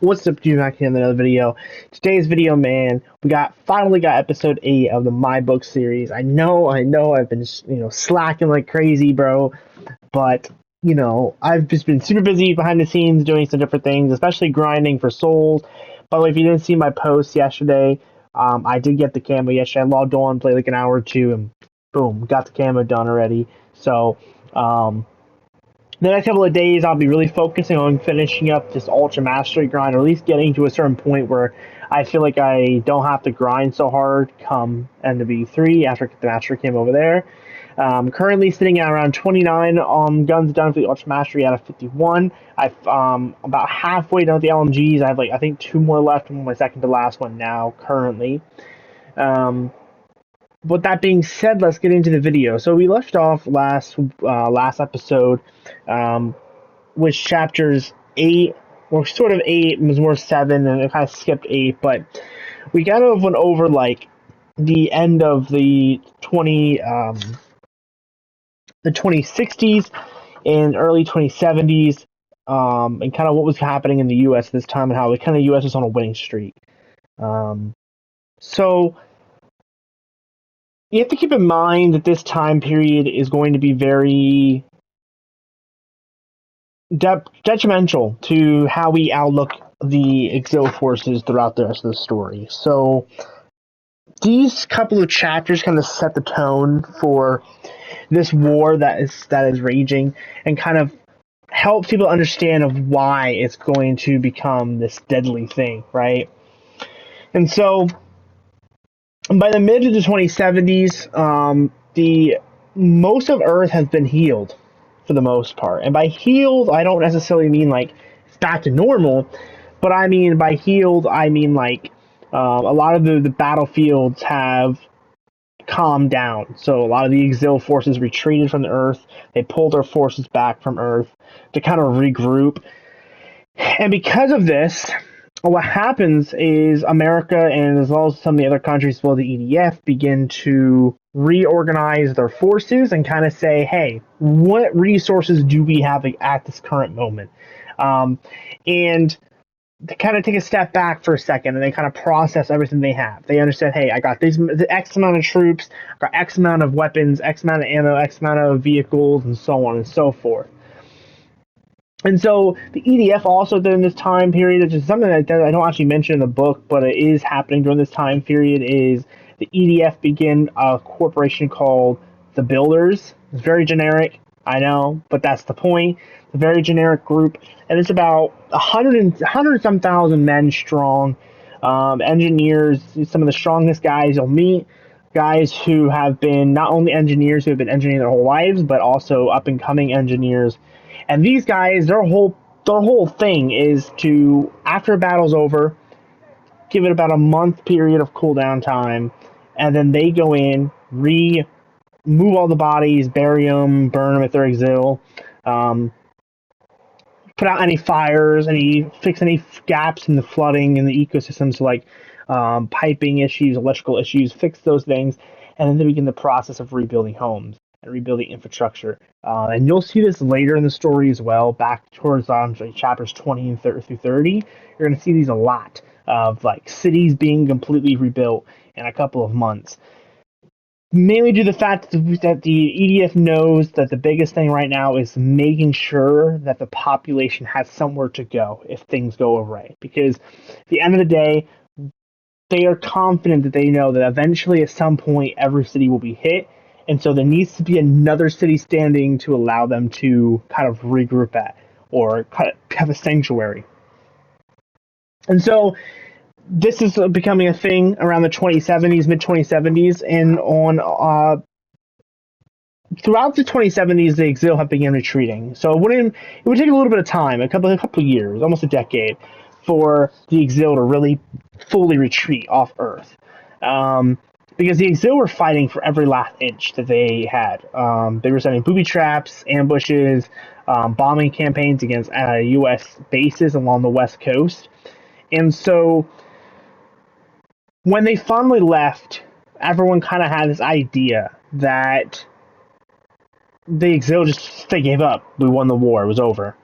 What's up, you back in another video. Today's video, man, we finally got episode 8 of the My Book series. I know I've been slacking like crazy, bro, but I've just been super busy behind the scenes doing some different things, especially grinding for souls. By the way, if you didn't see my post yesterday, I did get the camo yesterday. I logged on, played like an hour or two, and boom, got the camo done already. So the next couple of days, I'll be really focusing on finishing up this Ultra Mastery grind, or at least getting to a certain point where I feel like I don't have to grind so hard come NW3 after the Mastery came over there. Currently sitting at around 29 guns done for the Ultra Mastery out of 51. I've about halfway done with the LMGs. I have I think 2 more left. I'm on my second to last one now currently. With that being said, let's get into the video. So we left off last episode with chapters 8, or sort of 8, it was more 7, and I kind of skipped 8, but we kind of went over the end of the 2060s and early 2070s, and kind of what was happening in the U.S. this time and how the kind of U.S. was on a winning streak. So you have to keep in mind that this time period is going to be very detrimental to how we outlook the exil forces throughout the rest of the story. So these couple of chapters kind of set the tone for this war that is raging, and kind of help people understand of why it's going to become this deadly thing, right? And so by the mid of the 2070s, the most of Earth has been healed for the most part. And by healed, I don't necessarily mean it's back to normal, but I mean by healed, I mean a lot of the battlefields have calmed down. So a lot of the exil forces retreated from the Earth. They pulled their forces back from Earth to kind of regroup. And because of this, what happens is America, and as well as some of the other countries, well, the EDF, begin to reorganize their forces and kind of say, hey, what resources do we have at this current moment? And they kind of take a step back for a second, and they kind of process everything they have. They understand, hey, I got the X amount of troops, I got X amount of weapons, X amount of ammo, X amount of vehicles, and so on and so forth. And so the EDF also during this time period, which is something that I don't actually mention in the book, but it is happening during this time period, is the EDF begin a corporation called the Builders. It's very generic, I know, but that's the point. It's a very generic group, and it's about 100 some thousand men strong, engineers, some of the strongest guys you'll meet, guys who have been not only engineers who have been engineering their whole lives, but also up-and-coming engineers. And these guys, their whole thing is to, after a battle's over, give it about a month period of cooldown time, and then they go in, move all the bodies, bury them, burn them if they're exil, put out any fires, fix any gaps in the flooding in the ecosystems, like piping issues, electrical issues, fix those things, and then they begin the process of rebuilding homes and rebuilding infrastructure. And you'll see this later in the story as well, back towards chapters 20 and 30 through 30. You're going to see these a lot of cities being completely rebuilt in a couple of months. Mainly due to the fact that the EDF knows that the biggest thing right now is making sure that the population has somewhere to go if things go awry. Because at the end of the day, they are confident that they know that eventually at some point every city will be hit. And so there needs to be another city standing to allow them to kind of regroup at, or kind of have a sanctuary. And so this is becoming a thing around the 2070s, mid-2070s, and throughout the 2070s, the exil have begun retreating. So it would take a little bit of time, a couple of years, almost a decade, for the exil to really fully retreat off Earth. Because the exil were fighting for every last inch that they had. They were setting booby traps, ambushes, bombing campaigns against U.S. bases along the West Coast. And so when they finally left, everyone kind of had this idea that the exil they gave up. We won the war. It was over.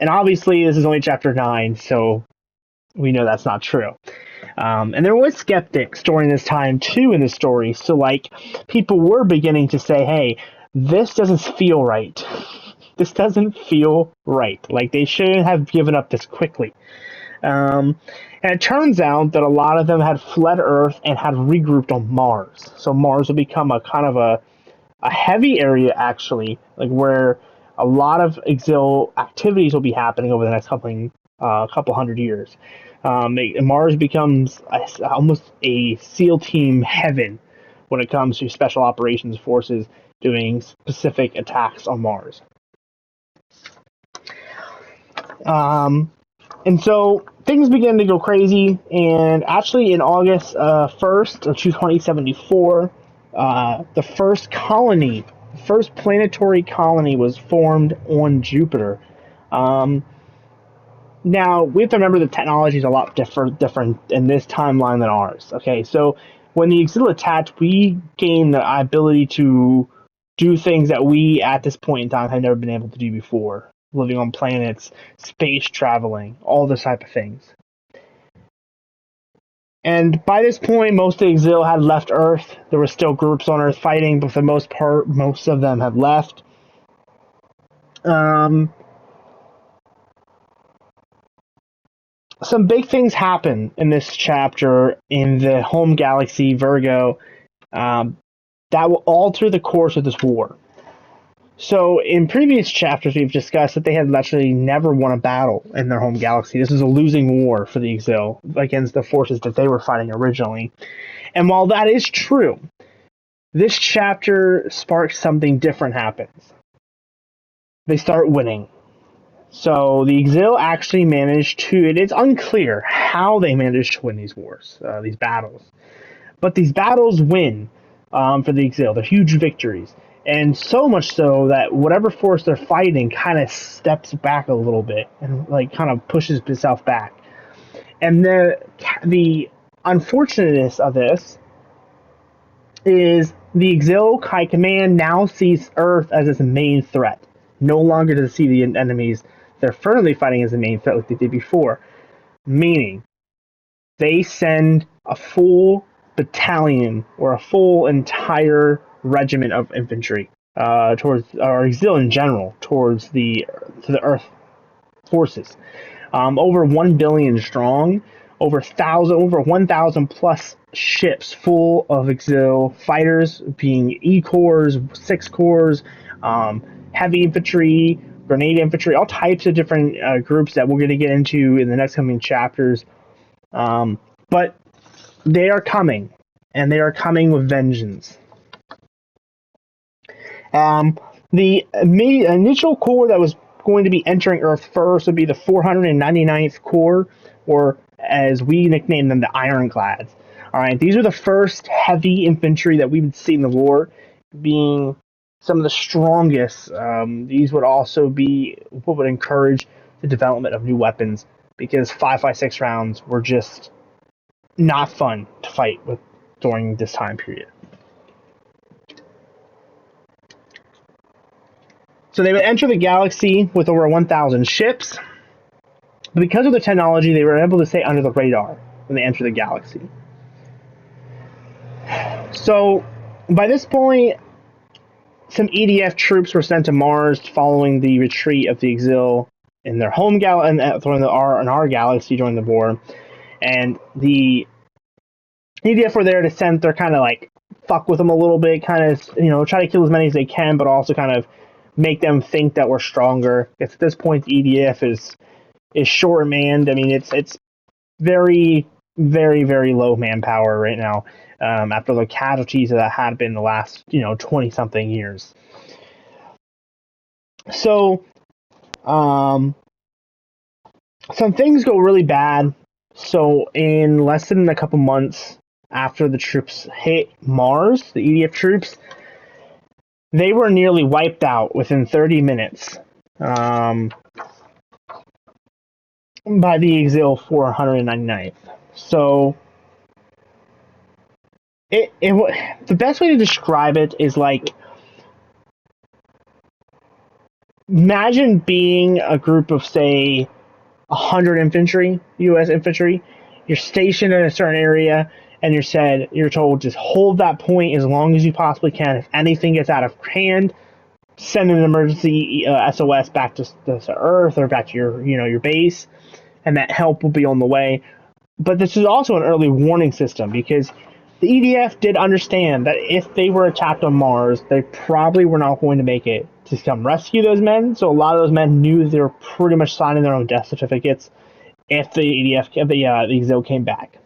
And obviously, this is only chapter 9, so we know that's not true. And there was skeptics during this time, too, in the story. So, like, people were beginning to say, hey, this doesn't feel right. This doesn't feel right. Like, they shouldn't have given up this quickly. And it turns out that a lot of them had fled Earth and had regrouped on Mars. So Mars will become a kind of a heavy area, actually, like where a lot of exil activities will be happening over the next couple hundred years. Mars becomes almost a SEAL team heaven when it comes to special operations forces doing specific attacks on Mars. And so things began to go crazy, and actually in August 1st of 2074, the first planetary colony was formed on Jupiter. Now, we have to remember the technology is a lot different in this timeline than ours. Okay, so when the Exil attacked, we gained the ability to do things that we, at this point in time, had never been able to do before. Living on planets, space traveling, all this type of things. And by this point, most of the Exil had left Earth. There were still groups on Earth fighting, but for the most part, most of them had left. Some big things happen in this chapter in the home galaxy, Virgo, that will alter the course of this war. So, in previous chapters, we've discussed that they had literally never won a battle in their home galaxy. This is a losing war for the Exil against the forces that they were fighting originally. And while that is true, this chapter sparks something different happens. They start winning. So, the Exil actually managed to, it is unclear how they managed to win these wars, these battles. But these battles win for the Exil. They're huge victories. And so much so that whatever force they're fighting kind of steps back a little bit and like kind of pushes itself back. And the unfortunateness of this is the Exil High Command now sees Earth as its main threat. No longer does it see the enemies they're currently fighting as the main threat like they did before. Meaning, they send a full battalion or a full entire regiment of infantry towards, or Exil in general, to the Earth forces. Over 1 billion strong, over 1,000 plus ships full of Exil fighters, being E-Corps, 6 Corps, heavy infantry, grenade infantry, all types of different groups that we're going to get into in the next coming chapters. But they are coming, and they are coming with vengeance. The initial corps that was going to be entering Earth first would be the 499th Corps, or as we nickname them, the Ironclads. All right, these are the first heavy infantry that we would see in the war, being some of the strongest. These would also be what would encourage the development of new weapons, because 5.56 rounds were just not fun to fight with during this time period. So they would enter the galaxy with over 1,000 ships, but because of the technology, they were able to stay under the radar when they enter the galaxy. So by this point, some EDF troops were sent to Mars following the retreat of the Exil in their home in our galaxy during the war, and the EDF were there to send their kind of like fuck with them a little bit, kind of try to kill as many as they can, but also kind of make them think that we're stronger. Because at this point, the EDF is short manned. I mean, it's very, very, very low manpower right now. After the casualties that had been the last 20-something years. So, some things go really bad. So, in less than a couple months after the troops hit Mars, the EDF troops, they were nearly wiped out within 30 minutes by the Exil 499th. So, the best way to describe it is like imagine being a group of, say, 100 infantry, U.S. infantry. You're stationed in a certain area, and you're told just hold that point as long as you possibly can. If anything gets out of hand, send an emergency SOS back to Earth or back to your base, and that help will be on the way. But this is also an early warning system, because the EDF did understand that if they were attacked on Mars, they probably were not going to make it to come rescue those men. So a lot of those men knew they were pretty much signing their own death certificates if the exil came back.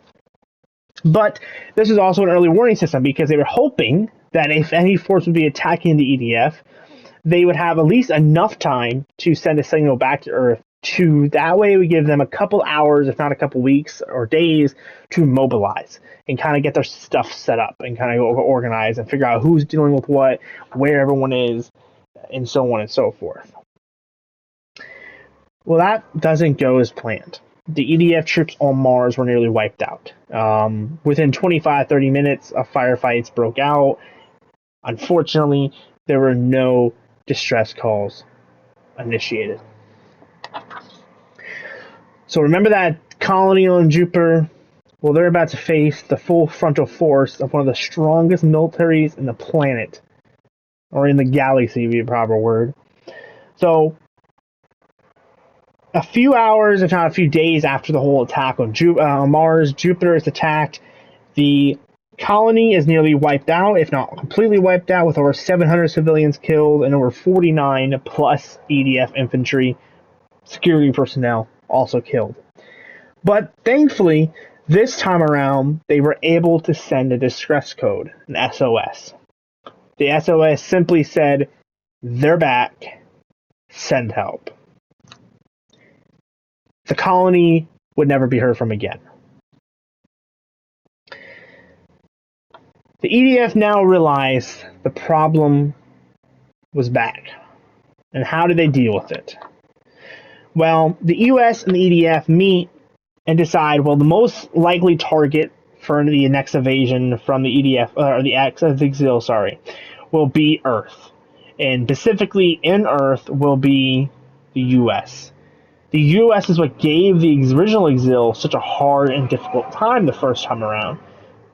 But this is also an early warning system, because they were hoping that if any force would be attacking the EDF, they would have at least enough time to send a signal back to Earth. That way, we give them a couple hours, if not a couple weeks or days, to mobilize and kind of get their stuff set up and kind of organize and figure out who's dealing with what, where everyone is, and so on and so forth. Well, that doesn't go as planned. The EDF troops on Mars were nearly wiped out. Within 25-30 minutes, a firefight broke out. Unfortunately, there were no distress calls initiated. So remember that colony on Jupiter? Well, they're about to face the full frontal force of one of the strongest militaries in the planet, or in the galaxy, to be a proper word. So, a few hours, if not a few days after the whole attack on Mars, Jupiter is attacked. The colony is nearly wiped out, if not completely wiped out, with over 700 civilians killed and over 49 plus EDF infantry security personnel also killed. But thankfully, this time around, they were able to send a distress code, an SOS. The SOS simply said, "They're back, send help." The colony would never be heard from again. The EDF now realized the problem was back. And how did they deal with it? Well, the US and the EDF meet and decide, well, the most likely target for the next invasion from the EDF, or the exil, will be Earth. And specifically in Earth will be the US. The US is what gave the original exil such a hard and difficult time the first time around.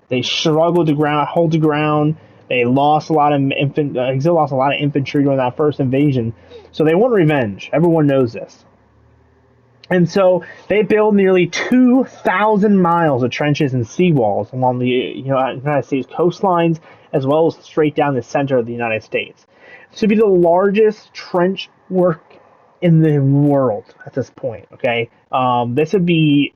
They struggled to hold the ground. They lost a lot of exil lost a lot of infantry during that first invasion. So they want revenge. Everyone knows this. And so they build nearly 2,000 miles of trenches and seawalls along the United States coastlines, as well as straight down the center of the United States. This would be the largest trench work in the world at this point. Okay, this would be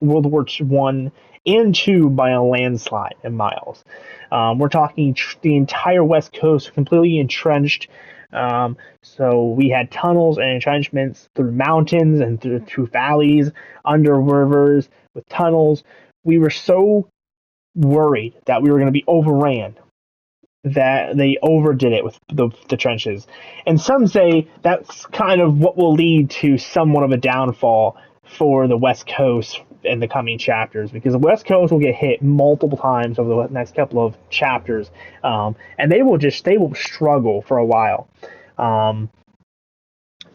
World War I and II by a landslide in miles. We're talking the entire West Coast completely entrenched. So we had tunnels and entrenchments through mountains and through valleys, under rivers, with tunnels. We were so worried that we were going to be overran that they overdid it with the trenches. And some say that's kind of what will lead to somewhat of a downfall for the West Coast in the coming chapters, because the West Coast will get hit multiple times over the next couple of chapters, and they will struggle for a while.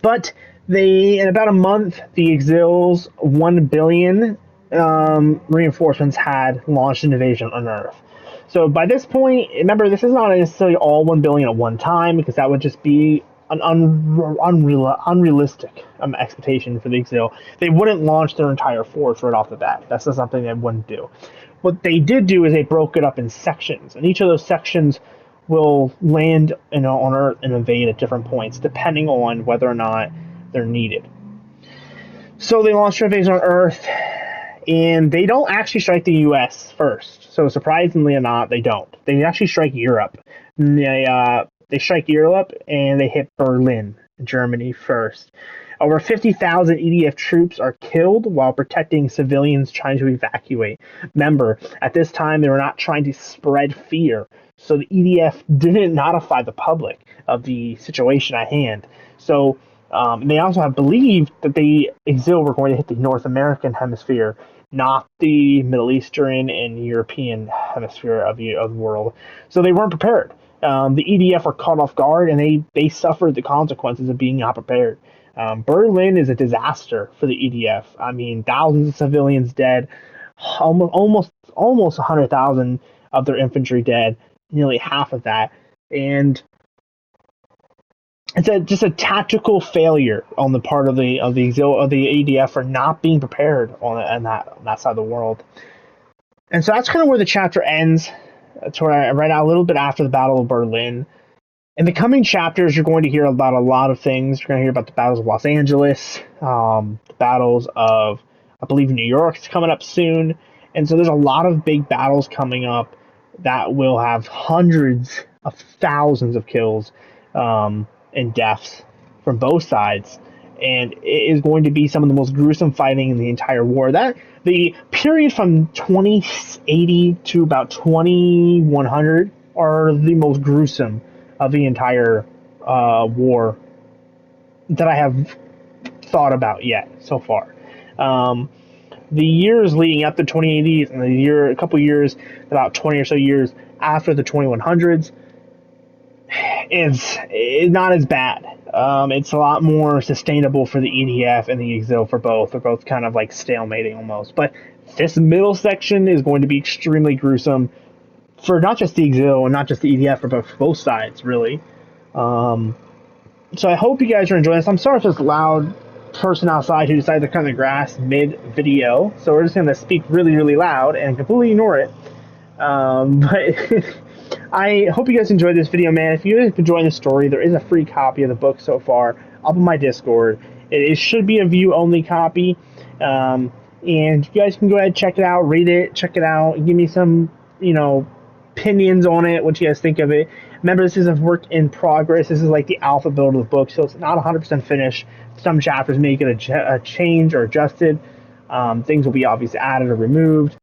But in about a month, the Exil's 1 billion reinforcements had launched an invasion on Earth. So by this point, remember, this is not necessarily all 1 billion at one time, because that would just be an unrealistic expectation for the Exil. They wouldn't launch their entire force right off the bat. That's just something they wouldn't do. What they did do is they broke it up in sections, and each of those sections will land on Earth and invade at different points, depending on whether or not they're needed. So they launched their invasion on Earth, and they don't actually strike the U.S. first. So surprisingly or not, they don't. They actually strike Europe. They strike Europe, and they hit Berlin, Germany first. Over 50,000 EDF troops are killed while protecting civilians trying to evacuate. Remember, at this time, they were not trying to spread fear, so the EDF didn't notify the public of the situation at hand. So they also have believed that the Exil were going to hit the North American hemisphere, not the Middle Eastern and European hemisphere of the world. So they weren't prepared. the EDF were caught off guard, and they suffered the consequences of being not prepared. Berlin is a disaster for the EDF. I mean, thousands of civilians dead, almost 100,000 of their infantry dead, nearly half of that, and it's just a tactical failure on the part of the EDF for not being prepared on that side of the world. And so that's kind of where the chapter ends. That's where I write out a little bit after the Battle of Berlin. In the coming chapters, you're going to hear about a lot of things. You're going to hear about the battles of Los Angeles, the battles of, I believe, New York's coming up soon. And so there's a lot of big battles coming up that will have hundreds of thousands of kills and deaths from both sides. And it is going to be some of the most gruesome fighting in the entire war. The period from 2080 to about 2100 are the most gruesome of the entire war that I have thought about yet so far. The years leading up to 2080s and a couple years, about 20 or so years after the 2100s, is not as bad. It's a lot more sustainable for the EDF and the Exil for both. They're both kind of like stalemating almost. But this middle section is going to be extremely gruesome for not just the Exil and not just the EDF, but for both sides, really. So I hope you guys are enjoying this. I'm sorry if there's a loud person outside who decided to cut the grass mid-video. So we're just going to speak really, really loud and completely ignore it. But I hope you guys enjoyed this video, man. If you guys enjoying the story, there is a free copy of the book so far up on my Discord. It should be a view-only copy. And you guys can go ahead and check it out, read it, check it out, and give me some, opinions on it, what you guys think of it. Remember, this is a work in progress. This is like the alpha build of the book, so it's not 100% finished. Some chapters may get a change or adjusted. Things will be obviously added or removed.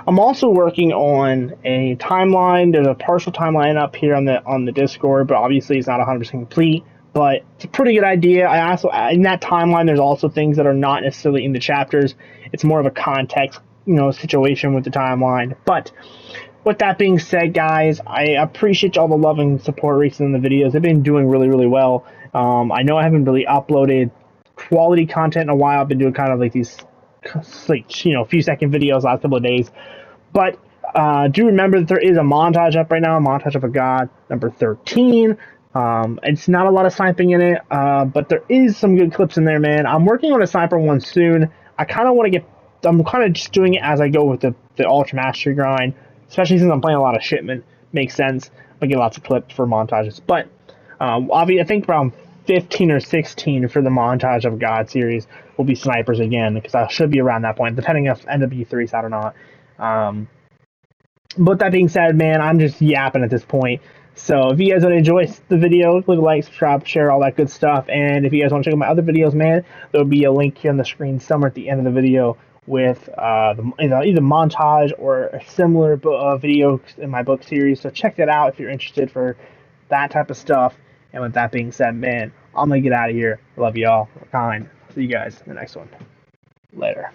I'm also working on a timeline. There's a partial timeline up here on the Discord, but obviously it's not 100% complete. But it's a pretty good idea. I also, in that timeline, there's also things that are not necessarily in the chapters. It's more of a context, situation with the timeline. But with that being said, guys, I appreciate all the love and support recently in the videos. They've been doing really, really well. I know I haven't really uploaded quality content in a while. I've been doing kind of like these, few second videos last couple of days. But do remember that there is a montage up right now, a montage of a god, number 13. It's not a lot of sniping in it, but there is some good clips in there, man. I'm working on a sniper one soon. I'm kind of just doing it as I go with the Ultra Mastery grind, especially since I'm playing a lot of shipment. Makes sense. I get lots of clips for montages. But I think around 15 or 16 for the montage of God series will be snipers again, because I should be around that point, depending if NW3's out or not. But that being said, man, I'm just yapping at this point. So if you guys want to enjoy the video, leave a like, subscribe, share, all that good stuff. And if you guys want to check out my other videos, man, there'll be a link here on the screen somewhere at the end of the video with either montage or a similar video in my book series. So check that out if you're interested for that type of stuff. And with that being said, man, I'm going to get out of here. Love y'all. Kind. See you guys in the next one. Later.